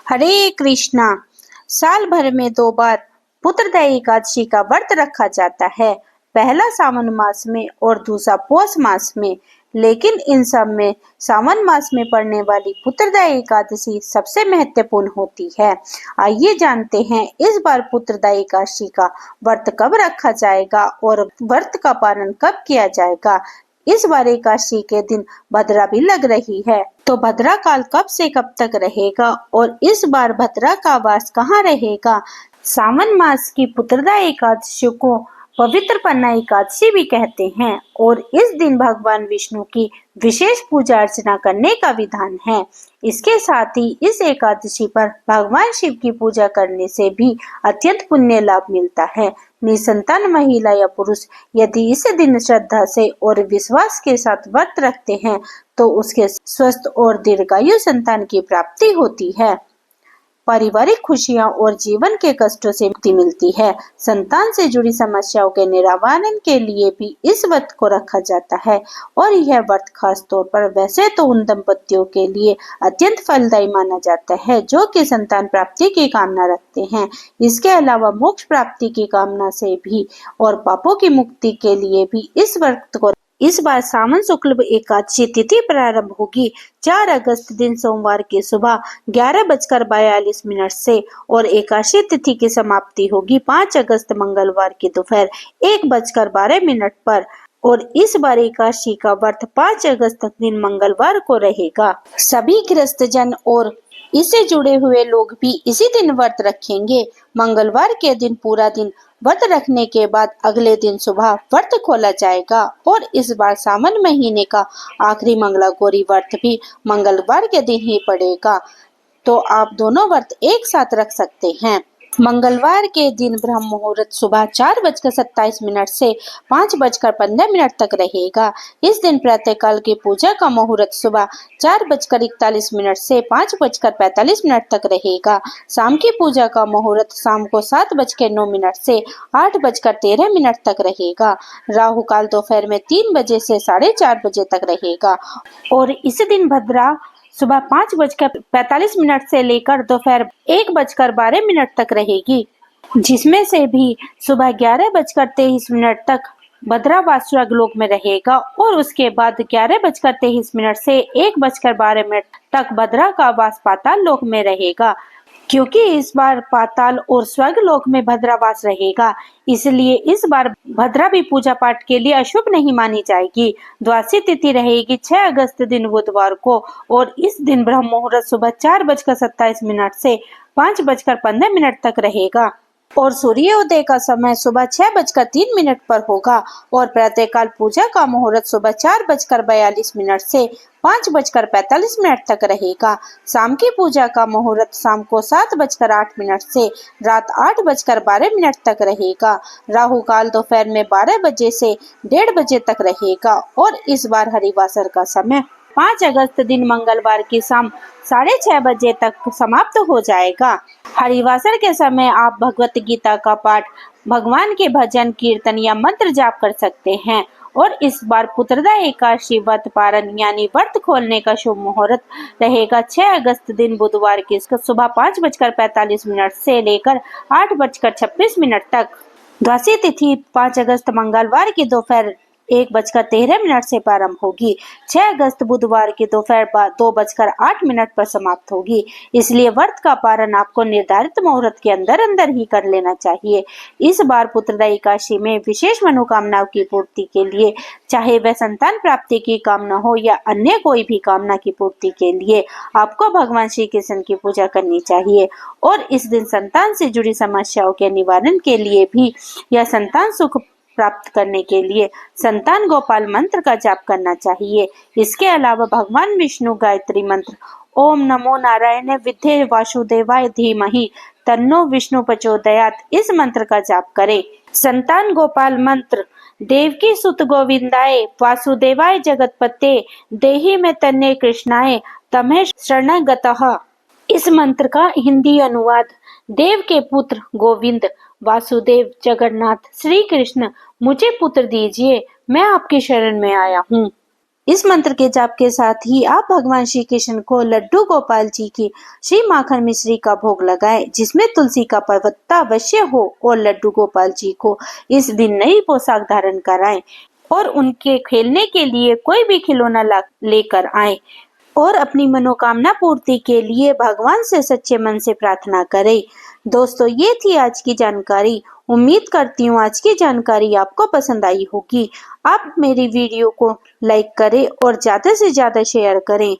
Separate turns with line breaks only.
हरे कृष्णा। साल भर में 2 बार पुत्रदा एकादशी का व्रत रखा जाता है, पहला सावन मास में और दूसरा पौष मास में। लेकिन इन सब में सावन मास में पड़ने वाली पुत्रदा एकादशी सबसे महत्वपूर्ण होती है। आइए जानते हैं इस बार पुत्रदा एकादशी का व्रत कब रखा जाएगा और व्रत का पालन कब किया जाएगा। इस बार एकादशी के दिन भद्रा भी लग रही है, तो भद्रा काल कब से कब तक रहेगा और इस बार भद्रा का वास कहाँ रहेगा। सावन मास की पुत्रदा एकादशी को पवित्र पन्ना एकादशी भी कहते हैं और इस दिन भगवान विष्णु की विशेष पूजा अर्चना करने का विधान है। इसके साथ ही इस एकादशी पर भगवान शिव की पूजा करने से भी अत्यंत पुण्य लाभ मिलता है। निसंतान महिला या पुरुष यदि इस दिन श्रद्धा से और विश्वास के साथ व्रत रखते हैं तो उसके स्वस्थ और दीर्घायु संतान की प्राप्ति होती है। पारिवारिक खुशियां और जीवन के कष्टों से मुक्ति मिलती है। संतान से जुड़ी समस्याओं के निवारण के लिए भी इस व्रत को रखा जाता है और यह व्रत खास तौर पर वैसे तो उन दंपतियों के लिए अत्यंत फलदायी माना जाता है जो कि संतान प्राप्ति की कामना रखते हैं। इसके अलावा मोक्ष प्राप्ति की कामना से भी और पापों की मुक्ति के लिए भी इस व्रत को इस बार सावन शुक्ल एकादशी तिथि प्रारंभ होगी 4 अगस्त दिन सोमवार की सुबह 11:42 से और एकादशी तिथि की समाप्ति होगी 5 अगस्त मंगलवार की दोपहर 1:12 पर और इस बार एकादशी का व्रत 5 अगस्त दिन मंगलवार को रहेगा। सभी गृहस्थ जन और इससे जुड़े हुए लोग भी इसी दिन व्रत रखेंगे। मंगलवार के दिन पूरा दिन व्रत रखने के बाद अगले दिन सुबह व्रत खोला जाएगा और इस बार सावन महीने का आखिरी मंगला गौरी व्रत भी मंगलवार के दिन ही पड़ेगा, तो आप दोनों व्रत एक साथ रख सकते हैं। मंगलवार के दिन ब्रह्म मुहूर्त सुबह 4:27 से 5:15 तक रहेगा। इस दिन प्रातःकाल की पूजा का मुहूर्त सुबह 4:41 से 5:45 तक रहेगा। शाम की पूजा का मुहूर्त शाम को 7:09 से 8:13 तक रहेगा। राहु काल दोपहर में 3 बजे से 4:30 बजे तक रहेगा और इस दिन भद्रा सुबह 5:45 से लेकर दोपहर 1:12 तक रहेगी, जिसमें से भी सुबह 11:23 तक भद्रावास स्वर्गलोक में रहेगा और उसके बाद 11:23 से 1:12 तक भद्रा का वास पाताल लोक में रहेगा। क्योंकि इस बार पाताल और स्वर्गलोक में भद्रावास रहेगा, इसलिए इस बार भद्रा भी पूजा पाठ के लिए अशुभ नहीं मानी जाएगी। द्वादशी तिथि रहेगी 6 अगस्त दिन बुधवार को और इस दिन ब्रह्म मुहूर्त सुबह 4:27 से 5:15 तक रहेगा और सूर्योदय का समय सुबह 6:03 पर होगा और प्रातःकाल पूजा का मुहूर्त सुबह 4:42 से 5:45 तक रहेगा। शाम की पूजा का मुहूर्त शाम को 7:08 से रात 8:12 तक रहेगा। राहु काल दोपहर में 12 बजे से 1:30 बजे तक रहेगा और इस बार हरिवासर का समय 5 अगस्त दिन मंगलवार की शाम 6:30 बजे तक समाप्त हो जाएगा। हरिवासर के समय आप भगवत गीता का पाठ, भगवान के भजन कीर्तन या मंत्र जाप कर सकते हैं और इस बार पुत्रदा एकादशी व्रत पारण यानी व्रत खोलने का शुभ मुहूर्त रहेगा 6 अगस्त दिन बुधवार की सुबह 5:45 से लेकर 8:26 तक। द्वादशी तिथि 5 अगस्त मंगलवार की दोपहर 1:13 से प्रारंभ होगी। 6 अगस्त बुधवार की दोपहर 2:08 पर समाप्त होगी। इसलिए व्रत का पारण आपको निर्धारित मुहूर्त के अंदर अंदर ही कर लेना चाहिए। इस बार पुत्रदा एकादशी में विशेष मनोकामनाओं की पूर्ति के लिए, चाहे वह संतान प्राप्ति की कामना हो या अन्य कोई भी कामना की पूर्ति के लिए, आपको भगवान श्री कृष्ण की पूजा करनी चाहिए और इस दिन संतान से जुड़ी समस्याओं के निवारण के लिए भी या संतान सुख प्राप्त करने के लिए संतान गोपाल मंत्र का जाप करना चाहिए। इसके अलावा भगवान विष्णु गायत्री मंत्र ओम नमो नारायण विद्ये वासुदेवाय धीमहि तन्नो विष्णु प्रचोदयात् इस मंत्र का जाप करें। संतान गोपाल मंत्र देवकी सुत गोविंदाय वासुदेवाय जगतपते देहि में तन्ने कृष्णाय तमहे शरणगतः। इस मंत्र का हिंदी अनुवाद, देव के पुत्र गोविंद वासुदेव जगन्नाथ श्री कृष्ण, मुझे पुत्र दीजिए, मैं आपकी शरण में आया हूँ। इस मंत्र के जाप के साथ ही आप भगवान श्री कृष्ण को लड्डू गोपाल जी की श्री माखन मिश्री का भोग लगाएं, जिसमें तुलसी का पत्ता अवश्य हो, और लड्डू गोपाल जी को इस दिन नई पोशाक धारण कराएं और उनके खेलने के लिए कोई भी खिलौना लेकर आएं और अपनी मनोकामना पूर्ति के लिए भगवान से सच्चे मन से प्रार्थना करें। दोस्तों, ये थी आज की जानकारी। उम्मीद करती हूँ आज की जानकारी आपको पसंद आई होगी। आप मेरी वीडियो को लाइक करें और ज़्यादा से ज़्यादा शेयर करें।